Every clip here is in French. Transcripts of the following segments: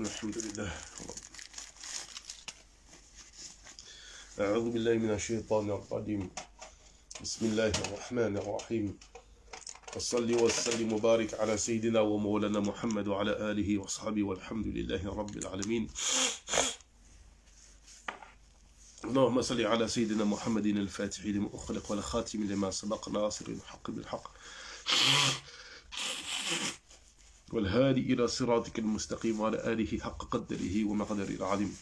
الحمد لله. أعوذ بالله من الشيطان الرجيم. بسم الله الرحمن الرحيم. وصلي وسلم وبارك على سيدنا ومولانا محمد وعلى آله وصحبه والحمد لله رب العالمين. اللهم صل على سيدنا محمد الفاتح لما أخلق والخاتم لما سبق ناصر الحق بالحق والهادي إلى صراطك المستقيم وعلى آله حق قدره ومقدره العظيم.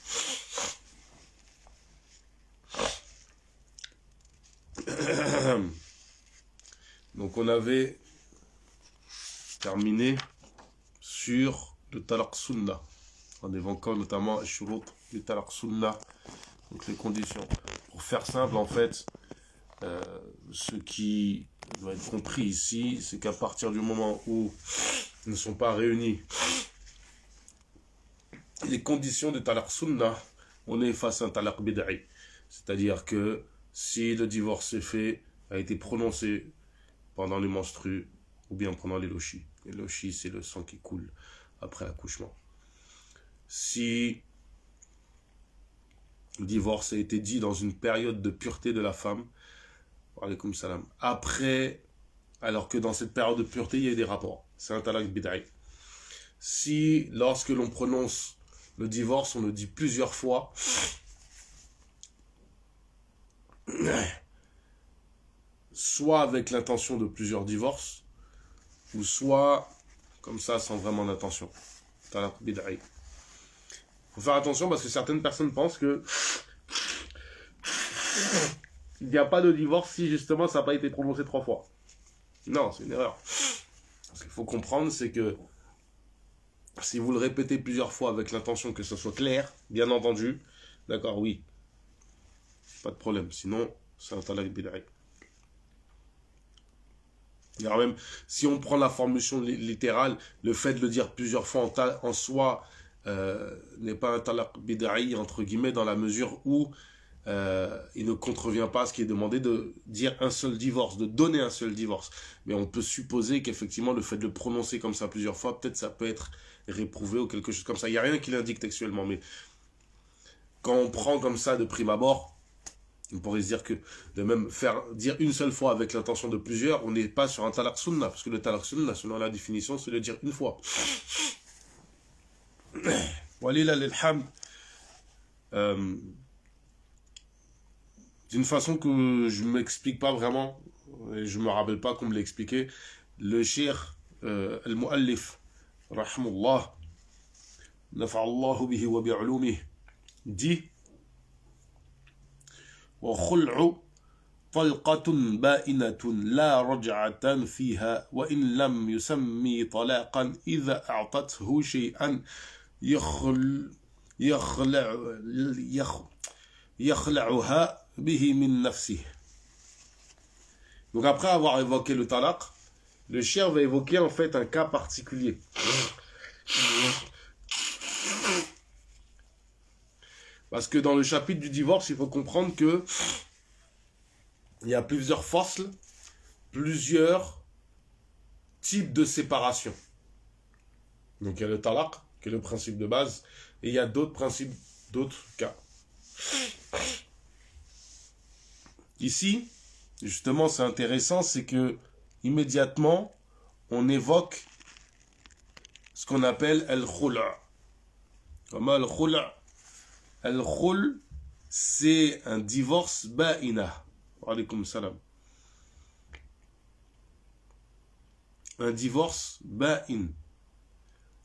Donc on avait terminé sur le talaq sunnah en évoquant notamment shurut du talaq sunnah, donc les conditions. Pour faire simple en fait, ce qui doit être compris ici, c'est qu'à partir du moment où ne sont pas réunis les conditions de talaq sunnah, on est face à un talaq bid'i. C'est-à-dire que si le divorce est fait, a été prononcé pendant les menstrues ou bien pendant les lochis. Les lochis, c'est le sang qui coule après l'accouchement. Si le divorce a été dit dans une période de pureté de la femme, alaykoum salam, après, alors que dans cette période de pureté, il y a des rapports. C'est un talaq bid'i. Si, lorsque l'on prononce le divorce, on le dit plusieurs fois, soit avec l'intention de plusieurs divorces, ou soit comme ça, sans vraiment d'intention. Talaq bid'i. Faut faire attention parce que certaines personnes pensent que il n'y a pas de divorce si justement ça n'a pas été prononcé 3 fois. Non, c'est une erreur. Ce qu'il faut comprendre, c'est que si vous le répétez plusieurs fois avec l'intention que ce soit clair, bien entendu, d'accord, oui, pas de problème. Sinon, c'est un talaq bid'i. Alors même, si on prend la formulation littérale, le fait de le dire plusieurs fois en soi n'est pas un talaq bid'i, entre guillemets, dans la mesure où il ne contrevient pas à ce qui est demandé de dire un seul divorce, de donner un seul divorce. Mais on peut supposer qu'effectivement, le fait de le prononcer comme ça plusieurs fois, peut-être ça peut être réprouvé ou quelque chose comme ça. Il n'y a rien qui l'indique textuellement, mais quand on prend comme ça de prime abord, on pourrait se dire que de même faire dire une seule fois avec l'intention de plusieurs, on n'est pas sur un talaq sunnah, parce que le talaq sunnah, selon la définition, c'est de dire une fois. Walillah l'ilham, d'une façon que je ne m'explique pas vraiment, et je ne me rappelle pas qu'on me l'a expliqué, le cheikh al-muallif, rahimahullah, nafa'allahu bihi wa bi'ulumih, dit وخلع طلقة بائنة لا رجعة فيها وإن لم يسمي طلاقا إذا أعطته شيئا يخلعها به من نفسه. Donc après avoir évoqué le talaq, le cheikh va évoquer en fait un cas particulier. Parce que dans le chapitre du divorce, il faut comprendre que il y a plusieurs fasls, plusieurs types de séparation. Donc il y a le talaq, qui est le principe de base, et il y a d'autres principes, d'autres cas. Ici, justement, c'est intéressant, c'est que immédiatement, on évoque ce qu'on appelle al-khul'. Comment al-khul'? Al-khul', c'est un divorce ba'ina. Wa alaykoum salam. Un divorce ba'in.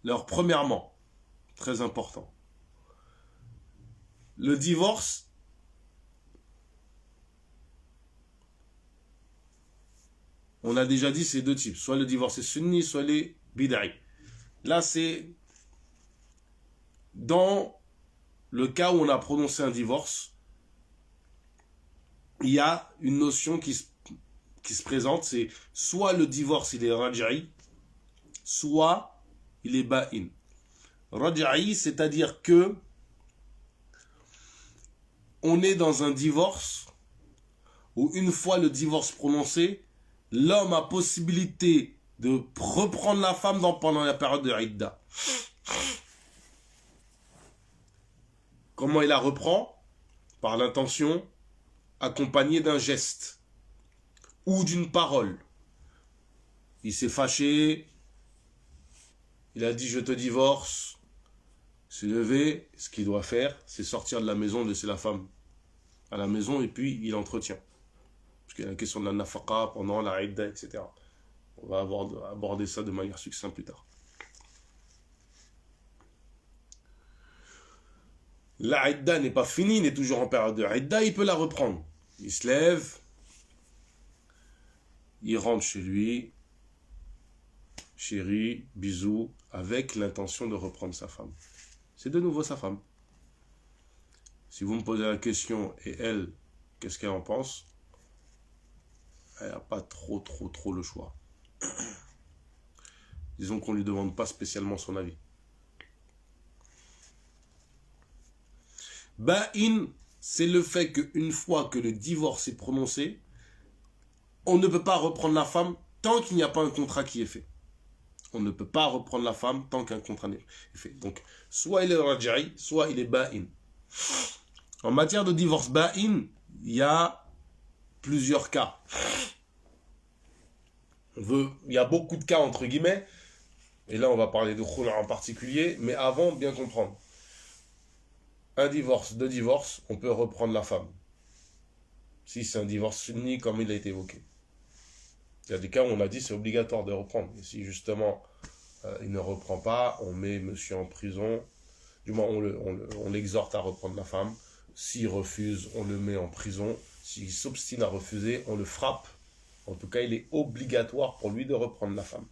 Alors, premièrement, très important, le divorce, on a déjà dit, c'est deux types. Soit le divorce est sunni, soit les bid'i. Là, c'est dans le cas où on a prononcé un divorce, il y a une notion qui se présente, c'est soit le divorce, il est raj'i, soit il est ba'in. Raj'i, c'est-à-dire que on est dans un divorce où une fois le divorce prononcé, l'homme a possibilité de reprendre la femme pendant la période de Idda. Comment il la reprend? Par l'intention accompagnée d'un geste ou d'une parole. Il s'est fâché, il a dit je te divorce, il s'est levé, ce qu'il doit faire, c'est sortir de la maison, laisser la femme à la maison et puis il entretient. Parce qu'il y a la question de la nafaqa pendant la Idda, etc. On va aborder ça de manière succincte plus tard. La Idda n'est pas finie, il est toujours en période de Idda, il peut la reprendre. Il se lève, il rentre chez lui, chérie, bisous, avec l'intention de reprendre sa femme. C'est de nouveau sa femme. Si vous me posez la question, et elle, qu'est-ce qu'elle en pense? Elle n'a pas trop le choix. Disons qu'on ne lui demande pas spécialement son avis. Ba'in, c'est le fait qu'une fois que le divorce est prononcé, on ne peut pas reprendre la femme tant qu'il n'y a pas un contrat qui est fait. On ne peut pas reprendre la femme tant qu'un contrat n'est fait. Donc, soit il est raj'i, soit il est ba'in. En matière de divorce ba'in, il y a plusieurs cas. Il y a beaucoup de cas entre guillemets, et là on va parler de khul' en particulier, mais avant, bien comprendre. Un divorce, deux divorces, on peut reprendre la femme. Si c'est un divorce sunni comme il a été évoqué. Il y a des cas où on a dit c'est obligatoire de reprendre. Et si justement il ne reprend pas, on met monsieur en prison. Du moins on l'exhorte à reprendre la femme. S'il refuse, on le met en prison. S'il s'obstine à refuser, on le frappe. En tout cas, il est obligatoire pour lui de reprendre la femme.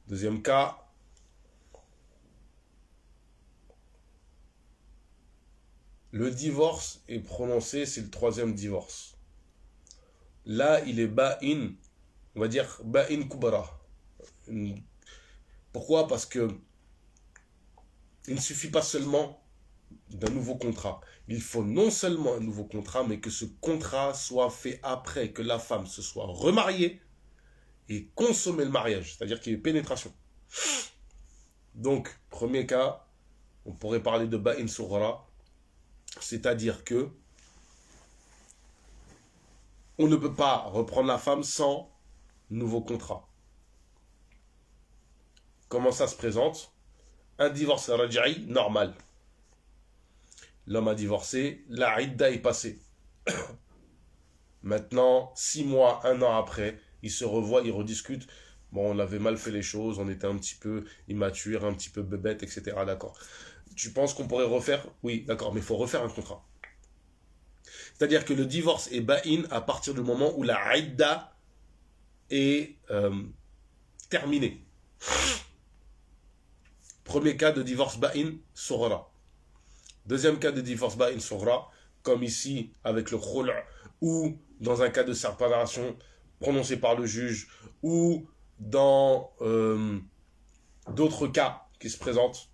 Deuxième cas, le divorce est prononcé, c'est le troisième divorce. Là, il est ba'in, on va dire ba'in kubra. Pourquoi? Parce que il ne suffit pas seulement d'un nouveau contrat. Il faut non seulement un nouveau contrat, mais que ce contrat soit fait après que la femme se soit remariée et consommer le mariage, c'est-à-dire qu'il y ait pénétration. Donc, premier cas, on pourrait parler de ba'in sughra, c'est-à-dire que on ne peut pas reprendre la femme sans nouveau contrat. Comment ça se présente? Un divorce raj'i normal. L'homme a divorcé, la idda est passée. Maintenant, 6 mois, 1 an après, ils se revoient, ils rediscutent. Bon, on avait mal fait les choses, on était un petit peu immature, un petit peu bébête, etc. D'accord. Tu penses qu'on pourrait refaire? Oui, d'accord, mais il faut refaire un contrat. C'est-à-dire que le divorce est ba'in à partir du moment où la idda est terminée. Premier cas de divorce ba'in, sughra. Deuxième cas de divorce ba'in sughra, comme ici avec le khul' ou dans un cas de séparation prononcé par le juge ou dans d'autres cas qui se présentent.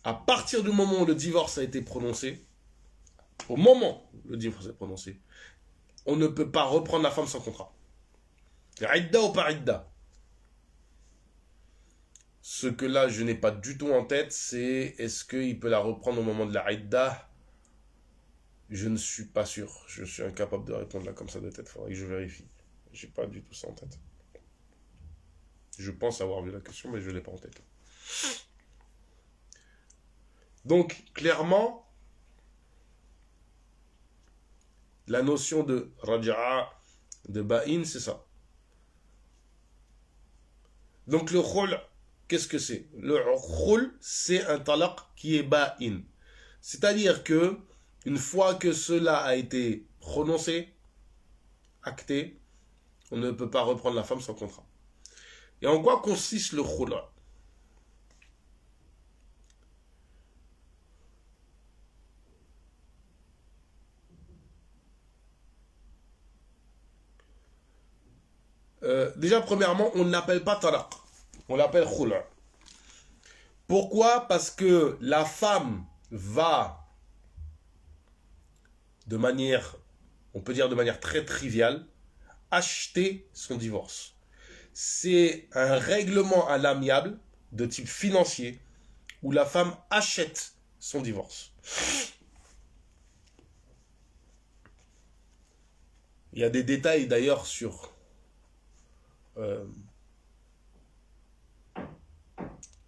À partir du moment où le divorce a été prononcé, au moment où le divorce est prononcé, on ne peut pas reprendre la femme sans contrat. Idda ou pas idda. Ce que là, je n'ai pas du tout en tête, c'est est-ce qu'il peut la reprendre au moment de la idda? Je ne suis pas sûr. Je suis incapable de répondre là comme ça de tête. Il faudrait que je vérifie. j'ai pas du tout ça en tête. Je pense avoir vu la question, mais je l'ai pas en tête. Donc, clairement, la notion de raja'a, de ba'in, c'est ça. Donc, le khul, qu'est-ce que c'est? Le khul, c'est un talaq qui est ba'in. C'est-à-dire que, une fois que cela a été prononcé, acté, on ne peut pas reprendre la femme sans contrat. Et en quoi consiste le khul? Déjà, premièrement, on ne l'appelle pas talaq. On l'appelle khul'. Pourquoi? Parce que la femme va, de manière, on peut dire de manière très triviale, acheter son divorce. C'est un règlement à l'amiable de type financier où la femme achète son divorce. Il y a des détails d'ailleurs sur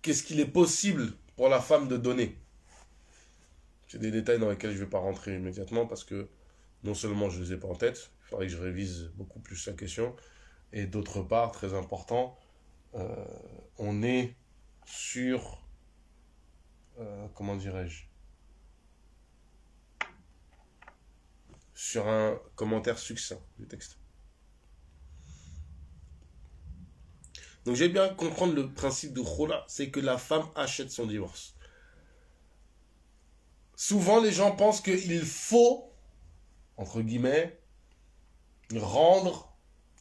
qu'est-ce qu'il est possible pour la femme de donner. C'est des détails dans lesquels je ne vais pas rentrer immédiatement parce que non seulement je ne les ai pas en tête, il faudrait que je révise beaucoup plus la question, et d'autre part, très important, on est sur, comment dirais-je, sur un commentaire succinct du texte. Donc j'ai bien comprendre le principe de khula, c'est que la femme achète son divorce. Souvent les gens pensent qu'il faut, entre guillemets, rendre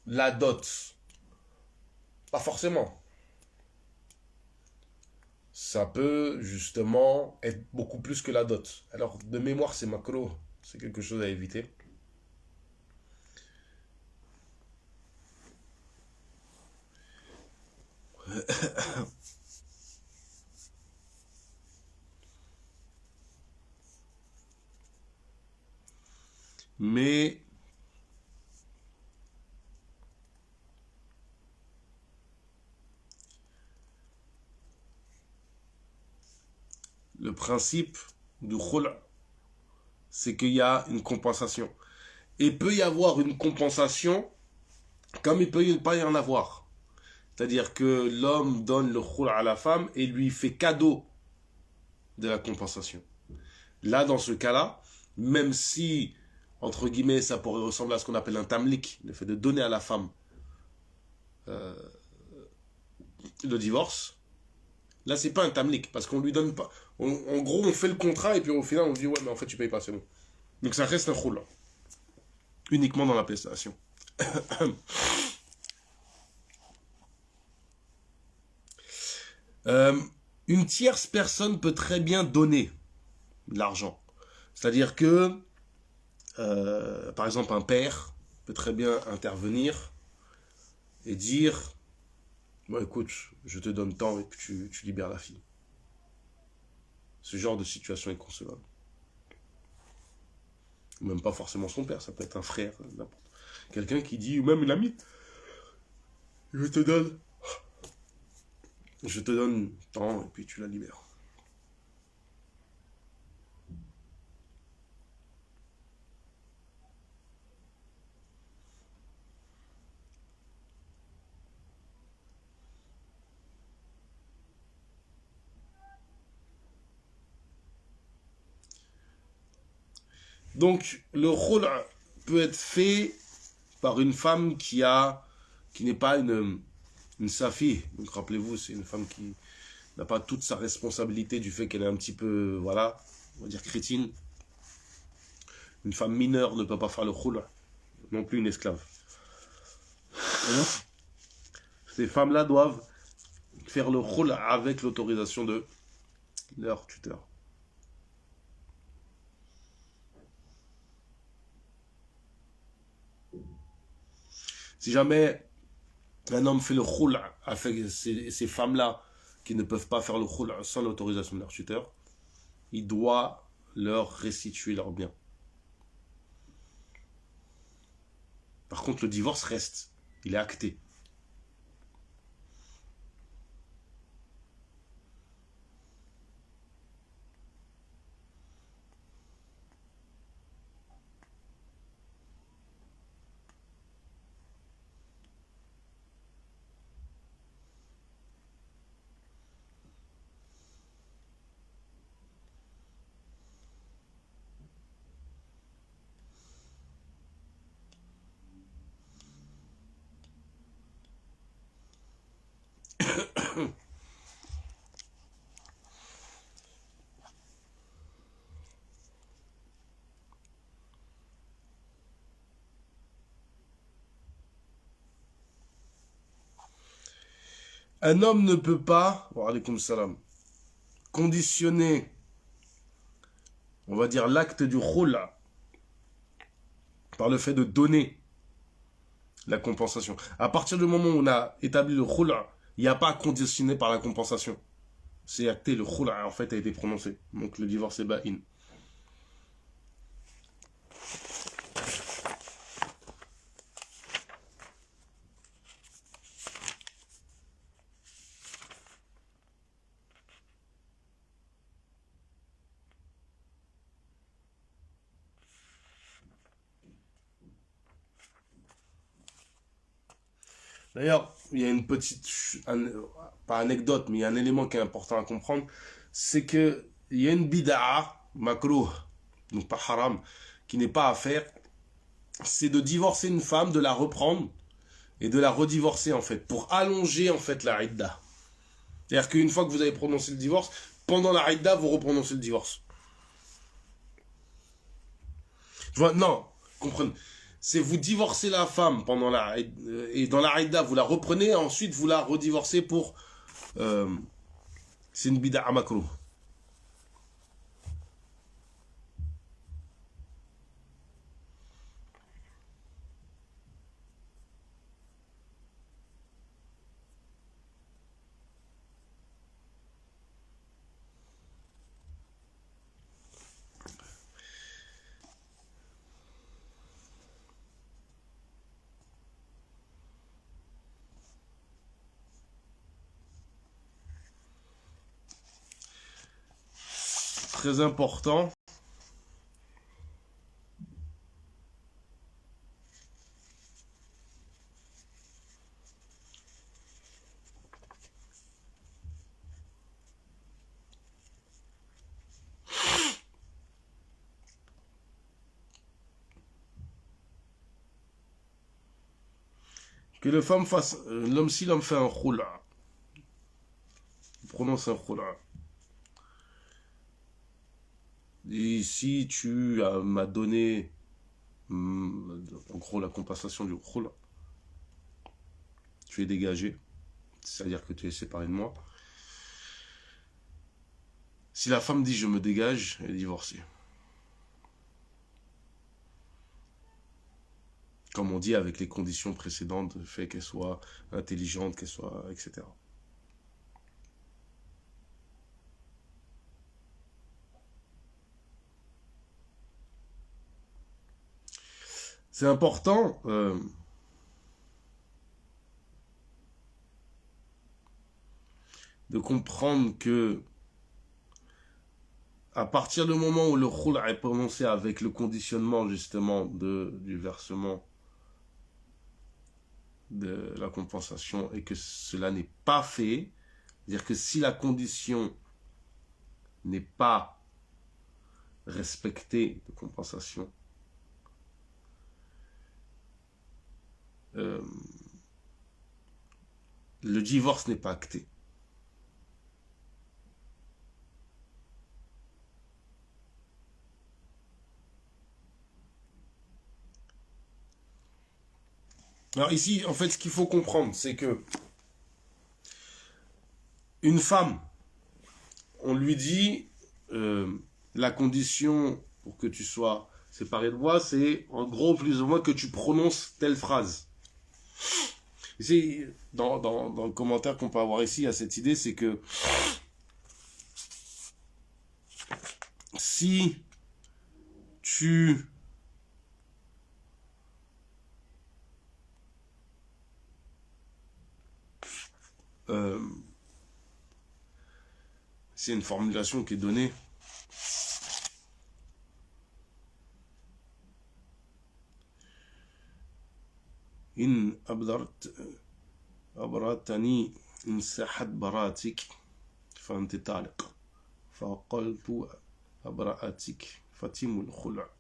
la dot. Pas forcément. Ça peut justement être beaucoup plus que la dot. Alors de mémoire c'est macro, c'est quelque chose à éviter. Mais le principe du khul', c'est qu'il y a une compensation. Et peut y avoir une compensation comme il peut pas y en avoir. C'est-à-dire que l'homme donne le khul' à la femme et lui fait cadeau de la compensation. Là, dans ce cas-là, même si, entre guillemets, ça pourrait ressembler à ce qu'on appelle un tamlik, le fait de donner à la femme le divorce, là, c'est pas un tamlik, parce qu'on lui donne pas. En gros, on fait le contrat et puis au final, on dit, ouais, mais en fait, tu payes pas, c'est bon. Donc ça reste un khul', uniquement dans la prestation. Une tierce personne peut très bien donner de l'argent. C'est-à-dire que, par exemple, un père peut très bien intervenir et dire, bon, écoute, je te donne tant et puis tu libères la fille. Ce genre de situation est concevable. Même pas forcément son père, ça peut être un frère, n'importe. Quelqu'un qui dit, ou même une amie, je te donne tant et puis tu la libères. Donc, le khul' peut être fait par une femme qui n'est pas une safi. Donc, rappelez-vous, c'est une femme qui n'a pas toute sa responsabilité du fait qu'elle est un petit peu, voilà, on va dire crétine. Une femme mineure ne peut pas faire le khul', non plus une esclave. Ces femmes-là doivent faire le khul' avec l'autorisation de leur tuteur. Si jamais un homme fait le khul' avec ces femmes-là qui ne peuvent pas faire le khul' sans l'autorisation de leur tuteur, il doit leur restituer leurs biens. Par contre, le divorce reste. Il est acté. Un homme ne peut pas, wa alaykoum salam, conditionner, on va dire, l'acte du khul par le fait de donner la compensation. À partir du moment où on a établi le khul, il n'y a pas à conditionner par la compensation. C'est acté, le khul en fait a été prononcé. Donc le divorce est ba'in. D'ailleurs, il y a une petite, pas anecdote, mais il y a un élément qui est important à comprendre, c'est que il y a une bid'a, makruh, donc pas haram, qui n'est pas à faire, c'est de divorcer une femme, de la reprendre et de la redivorcer en fait, pour allonger en fait la idda. C'est-à-dire qu'une fois que vous avez prononcé le divorce, pendant la idda, vous reprononcez le divorce. Non, comprenez. C'est vous divorcez la femme pendant la et dans la idda, vous la reprenez, ensuite vous la redivorcez pour c'est une bid'a makruh. Très important. Que le femme fasse, l'homme, si l'homme fait un khula, il prononce un khula. Et si tu m'as donné, en gros, la compensation du khula, tu es dégagé, c'est-à-dire que tu es séparé de moi. Si la femme dit je me dégage, elle est divorcée. Comme on dit avec les conditions précédentes, le fait qu'elle soit intelligente, qu'elle soit, etc. C'est important de comprendre que à partir du moment où le khul est prononcé avec le conditionnement justement du versement de la compensation et que cela n'est pas fait, c'est-à-dire que si la condition n'est pas respectée de compensation, le divorce n'est pas acté. Alors ici, en fait, ce qu'il faut comprendre, c'est que une femme, on lui dit la condition pour que tu sois séparé de moi, c'est en gros plus ou moins que tu prononces telle phrase. Ici, dans le commentaire qu'on peut avoir ici, il y a cette idée, c'est que si tu c'est une formulation qui est donnée in abratani in sahat baratik فأنت طالق فقلت أبرأتك فتم الخلع.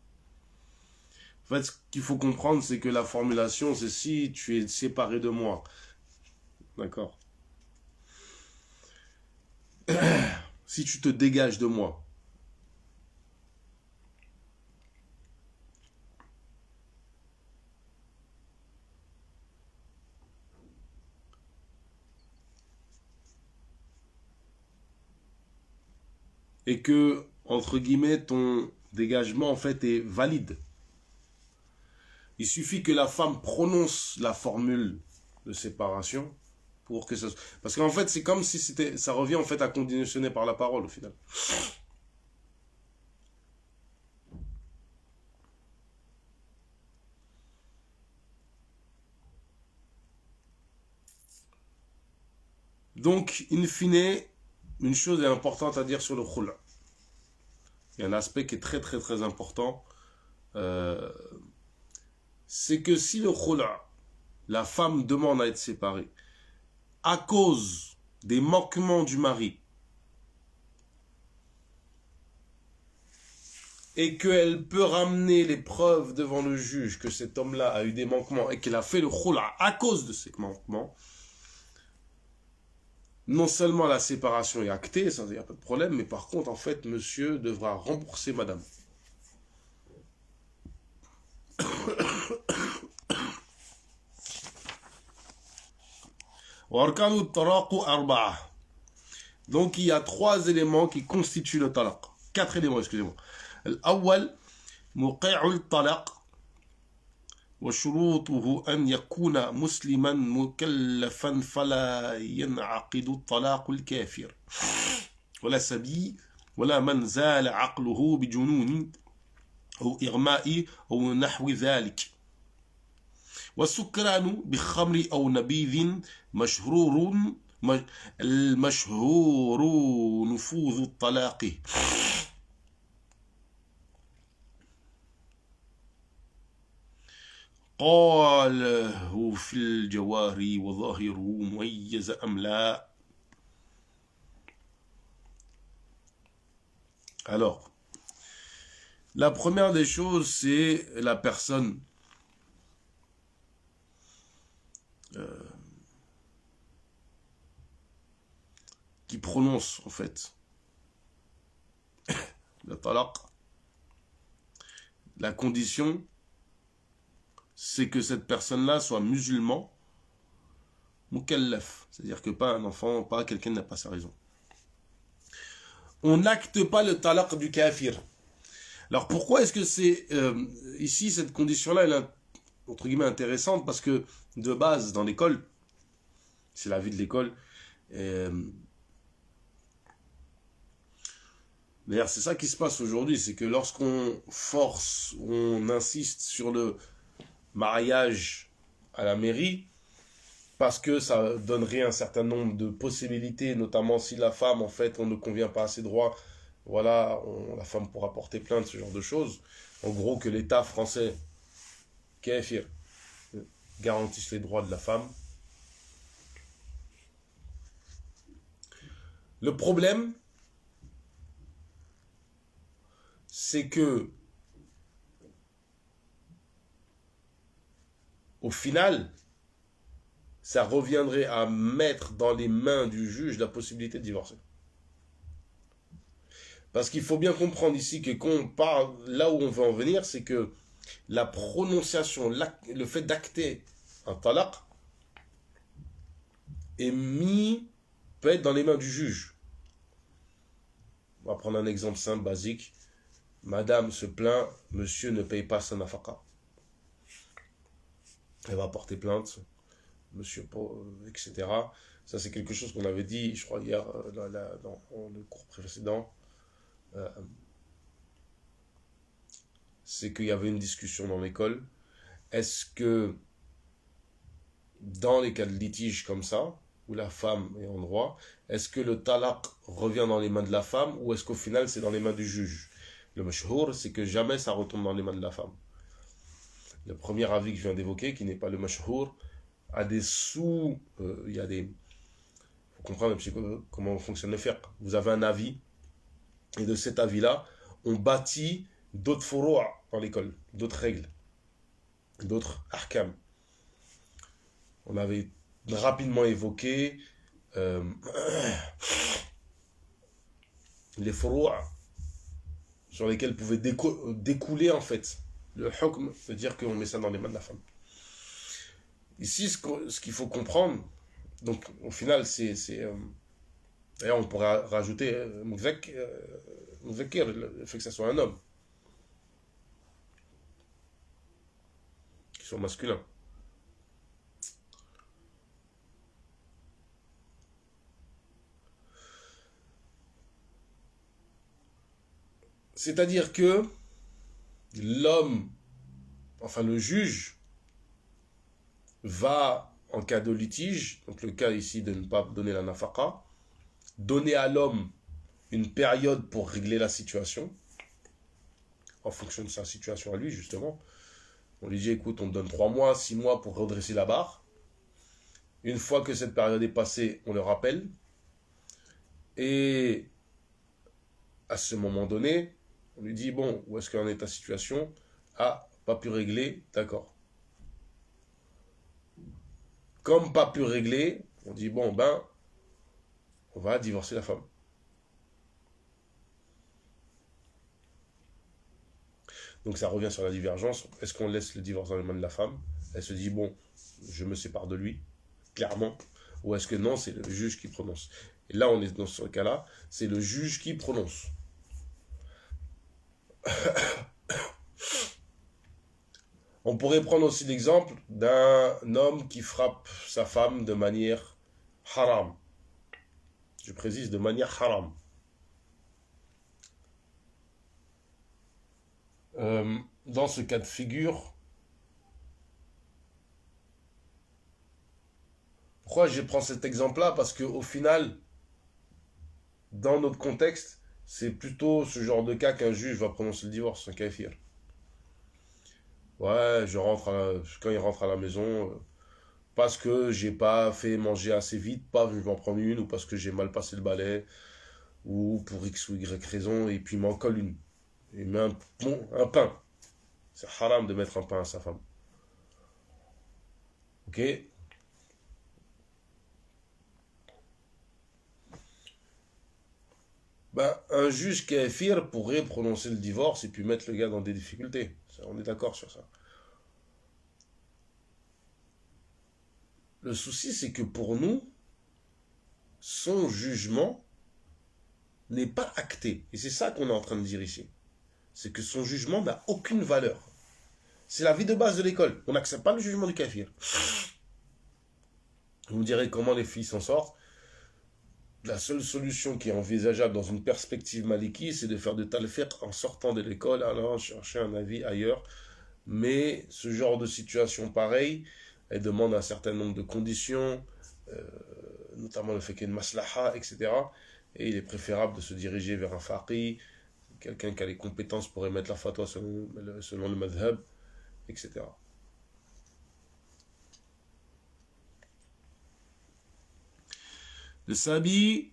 En fait, ce qu'il faut comprendre, c'est que la formulation, c'est si tu es séparé de moi. D'accord? Si tu te dégages de moi. Et que, entre guillemets, ton dégagement, en fait, est valide. Il suffit que la femme prononce la formule de séparation pour que ça... Parce qu'en fait, c'est comme si c'était... Ça revient, en fait, à conditionner par la parole, au final. Donc, in fine, une chose est importante à dire sur le khul'. Il y a un aspect qui est très très très important. C'est que si le khul', la femme demande à être séparée, à cause des manquements du mari, et qu'elle peut ramener les preuves devant le juge que cet homme-là a eu des manquements et qu'il a fait le khul' à cause de ces manquements, non seulement la séparation est actée, ça, il n'y a pas de problème, mais par contre, en fait, monsieur devra rembourser madame. Donc, il y a 3 éléments qui constituent le talaq. 4 éléments, excusez-moi. الأول موقع الطلاق وشروطه أن يكون مسلما مكلفا فلا ينعقد الطلاق الكافر ولا سبي ولا من زال عقله بجنون أو إغماء أو نحو ذلك والسكران بخمر أو نبيذ المشهور نفوذ الطلاق قاله في الجواري وظاهره مميز أم لا. Alors, la première des choses, c'est la personne qui prononce, en fait, le talaq. La condition, c'est que cette personne-là soit musulman, mukallaf, c'est-à-dire que pas un enfant, pas quelqu'un n'a pas sa raison. On n'acte pas le talaq du kafir. Alors pourquoi est-ce que c'est ici cette condition-là, elle est entre guillemets intéressante, parce que de base dans l'école, c'est la vie de l'école. D'ailleurs, c'est ça qui se passe aujourd'hui, c'est que lorsqu'on force, on insiste sur le mariage à la mairie, parce que ça donnerait un certain nombre de possibilités, notamment si la femme, en fait, on ne convient pas à ses droits, voilà, la femme pourra porter plainte, ce genre de choses. En gros, que l'État français, kafir, garantisse les droits de la femme. Le problème, c'est que au final, ça reviendrait à mettre dans les mains du juge la possibilité de divorcer. Parce qu'il faut bien comprendre ici que quand on parle, là où on veut en venir, c'est que la prononciation, le fait d'acter un talaq peut être dans les mains du juge. On va prendre un exemple simple, basique. Madame se plaint, monsieur ne paye pas sa nafaqa. Elle va porter plainte, monsieur, etc. Ça, c'est quelque chose qu'on avait dit, je crois, hier, dans le cours précédent. C'est qu'il y avait une discussion dans l'école. Est-ce que, dans les cas de litige comme ça, ou la femme est en droit, est-ce que le talaq revient dans les mains de la femme ou est-ce qu'au final c'est dans les mains du juge? Le mashhour, c'est que jamais ça retombe dans les mains de la femme. Le premier avis que je viens d'évoquer, qui n'est pas le mashhour, a des il y a des... faut comprendre un petit peu comment fonctionne le fiqh. Vous avez un avis, et de cet avis-là, on bâtit d'autres furu' dans l'école, d'autres règles, d'autres ahkam. On avait rapidement évoqué les furu' sur lesquels pouvait découler en fait le hukm, c'est-à-dire qu'on met ça dans les mains de la femme. Ici, ce qu'il faut comprendre, donc au final, d'ailleurs, on pourrait rajouter Muzakir, le fait que ça soit un homme, qu'il soit masculin. C'est-à-dire que l'homme, enfin le juge, va, en cas de litige, donc le cas ici de ne pas donner la nafaqa, donner à l'homme une période pour régler la situation, en fonction de sa situation à lui, justement. On lui dit, écoute, on te donne 3 mois, 6 mois pour redresser la barre. Une fois que cette période est passée, on le rappelle. Et à ce moment donné, on lui dit, bon, où est-ce qu'en est ta situation? Ah, pas pu régler, d'accord. Comme pas pu régler, on dit, bon, ben, on va divorcer la femme. Donc ça revient sur la divergence. Est-ce qu'on laisse le divorce dans les mains de la femme? Elle se dit, bon, je me sépare de lui, clairement. Ou est-ce que non, c'est le juge qui prononce? Et là, on est dans ce cas-là, c'est le juge qui prononce. On pourrait prendre aussi l'exemple d'un homme qui frappe sa femme de manière haram. Je précise, de manière haram. Dans ce cas de figure, pourquoi je prends cet exemple-là? Parce qu'au final, dans notre contexte, c'est plutôt ce genre de cas qu'un juge va prononcer le divorce, un kafir. Ouais, quand il rentre à la maison, parce que j'ai pas fait manger assez vite, pas je vais en prendre une, ou parce que j'ai mal passé le balai, ou pour X ou Y raison, et puis il m'en colle une. Il met un pain. C'est haram de mettre un pain à sa femme. Ok? Ben, un juge kafir pourrait prononcer le divorce et puis mettre le gars dans des difficultés. On est d'accord sur ça. Le souci, c'est que pour nous, son jugement n'est pas acté. Et c'est ça qu'on est en train de dire ici. C'est que son jugement n'a aucune valeur. C'est la vie de base de l'école. On n'accepte pas le jugement du kafir. Vous me direz comment les filles s'en sortent. La seule solution qui est envisageable dans une perspective maliki, c'est de faire de talfiq en sortant de l'école, allant chercher un avis ailleurs. Mais ce genre de situation pareille, elle demande un certain nombre de conditions, notamment le fait qu'il y ait une maslaha, etc. Et il est préférable de se diriger vers un faqih, quelqu'un qui a les compétences pour émettre la fatwa selon le madhab, etc. Le sabi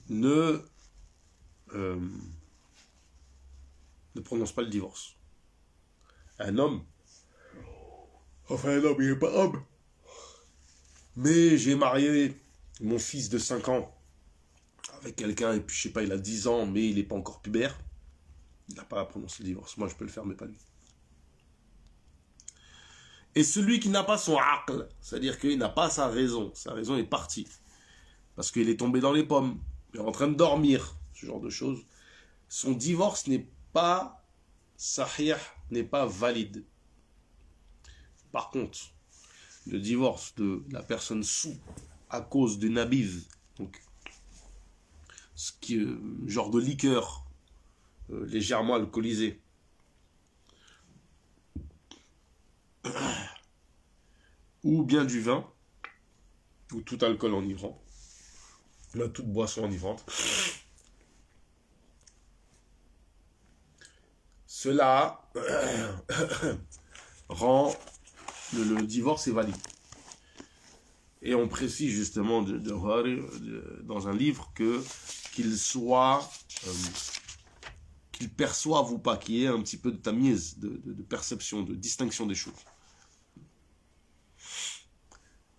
ne prononce pas le divorce. Un homme, enfin un homme, il n'est pas homme, mais j'ai marié mon fils de 5 ans avec quelqu'un, et puis je sais pas, il a 10 ans, mais il n'est pas encore pubère, il n'a pas à prononcer le divorce. Moi, je peux le faire, mais pas lui. Et celui qui n'a pas son aql, c'est-à-dire qu'il n'a pas sa raison est partie, parce qu'il est tombé dans les pommes, il est en train de dormir, ce genre de choses, son divorce n'est pas sahih, n'est pas valide. Par contre, le divorce de la personne sous à cause d'une nabiz, donc ce qui est genre de liqueur légèrement alcoolisée, ou bien du vin, ou tout alcool enivrant, toute boisson enivrante. Cela rend le divorce est valide. Et on précise justement dans un livre qu'il soit, qu'il perçoive ou pas, qu'il y ait un petit peu de tamiz, de perception, de distinction des choses.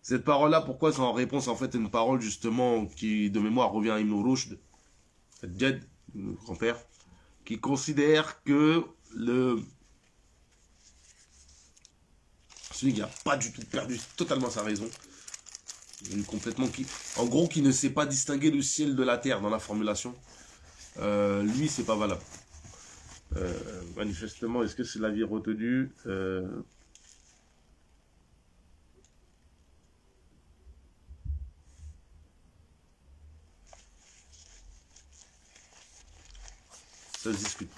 Cette parole-là, pourquoi c'est en réponse en fait à une parole justement qui de mémoire revient à Ibn Rushd, Djed, le grand-père, qui considère que celui qui n'a pas du tout perdu totalement sa raison, complètement en gros qui ne sait pas distinguer le ciel de la terre dans la formulation, lui c'est pas valable. Manifestement, est-ce que c'est l'avis retenu ça se discute.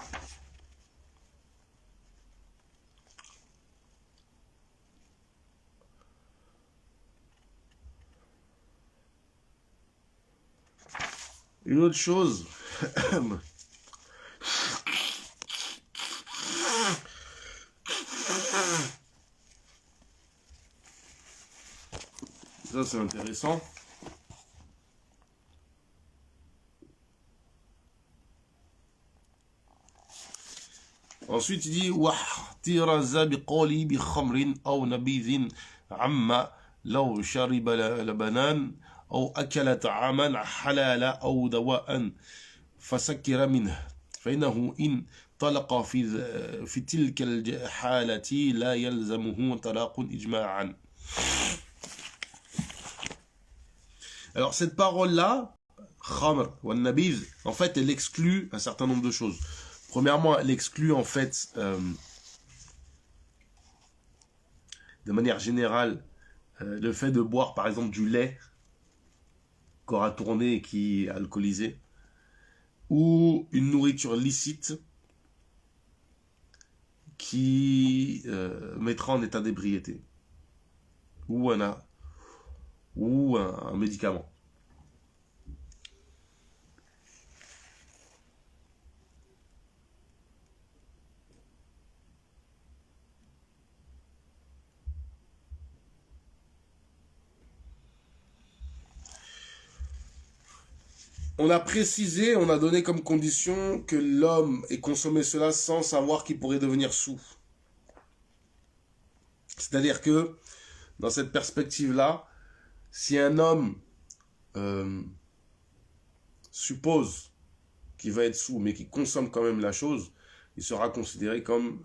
Une autre chose, ça c'est intéressant. Ensuite il dit واحترز بقولي بخمر أو نبيذ عما لو شرب لبنان أو أكل طعاما حلالا أو دواء فسكر منه فإنه إن طلق في تلك الحالة لا يلزمه طلاق إجماعا. Alors cette parole-là, khamr wa nabiz, en fait elle exclut un certain nombre de choses. Premièrement, elle exclut en fait de manière générale le fait de boire par exemple du lait qu'aura tourné et qui est alcoolisé, ou une nourriture licite qui mettra en état d'ébriété, ou un médicament. On a précisé, on a donné comme condition que l'homme ait consommé cela sans savoir qu'il pourrait devenir sous. C'est-à-dire que, dans cette perspective-là, si un homme suppose qu'il va être sous, mais qu'il consomme quand même la chose, il sera considéré comme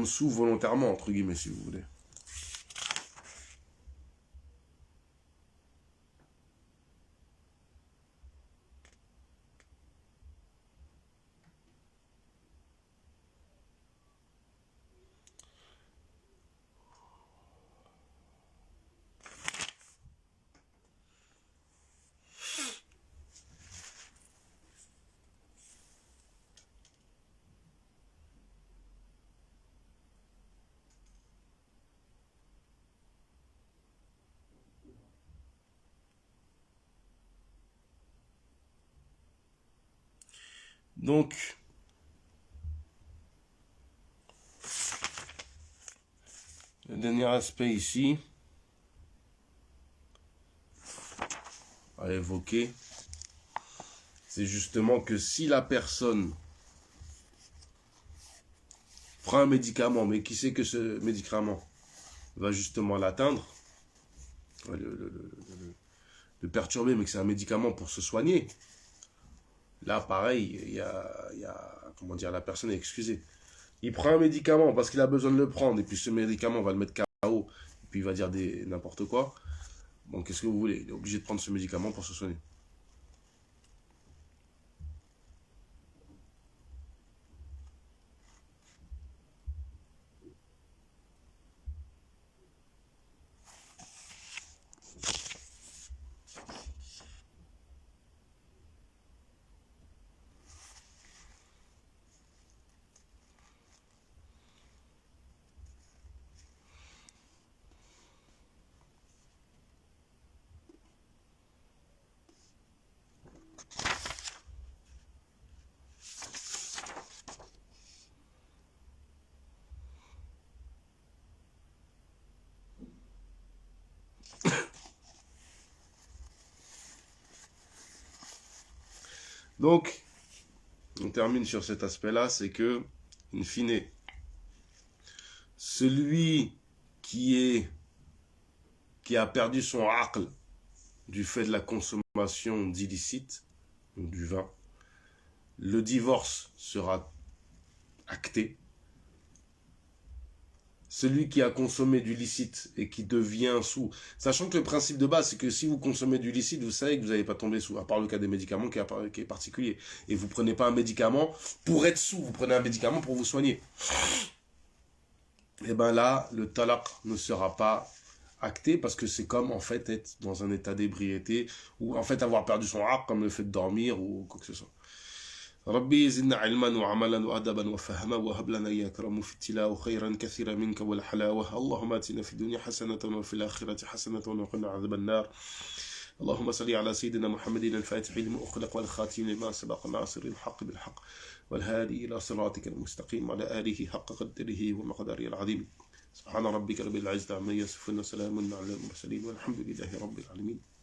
sous volontairement, entre guillemets, si vous voulez. Donc, le dernier aspect ici à évoquer, c'est justement que si la personne prend un médicament, mais qui sait que ce médicament va justement l'atteindre, le perturber, mais que c'est un médicament pour se soigner, là, pareil, comment dire, la personne est excusée. Il prend un médicament parce qu'il a besoin de le prendre, et puis ce médicament va le mettre KO, et puis il va dire n'importe quoi. Bon, qu'est-ce que vous voulez? Il est obligé de prendre ce médicament pour se soigner. Donc, on termine sur cet aspect-là, c'est que, in fine, celui qui a perdu son aql du fait de la consommation d'illicite, du vin, le divorce sera acté. Celui qui a consommé du licite et qui devient sous, sachant que le principe de base, c'est que si vous consommez du licite, vous savez que vous n'allez pas tomber sous, à part le cas des médicaments qui est particulier. Et vous ne prenez pas un médicament pour être sous, vous prenez un médicament pour vous soigner. Et bien là, le talaq ne sera pas acté parce que c'est comme en fait être dans un état d'ébriété ou en fait avoir perdu son aql comme le fait de dormir ou quoi que ce soit. ربي زدنا علما وعملا وأدبا وفهما وهب لنا يا كرم في التلاوة خيرا كثيرا منك والحلاوة اللهم آتنا في الدنيا حسنة وفي الآخرة حسنة وقنا عذاب النار اللهم صل على سيدنا محمد الفاتح لما أخلق والخاتم لما سبق ناصر الحق بالحق والهادي إلى صراطك المستقيم وعلى آله حق قدره ومقداره العظيم سبحان ربك رب العزة عما يصفون وسلام على المرسلين والحمد لله رب العالمين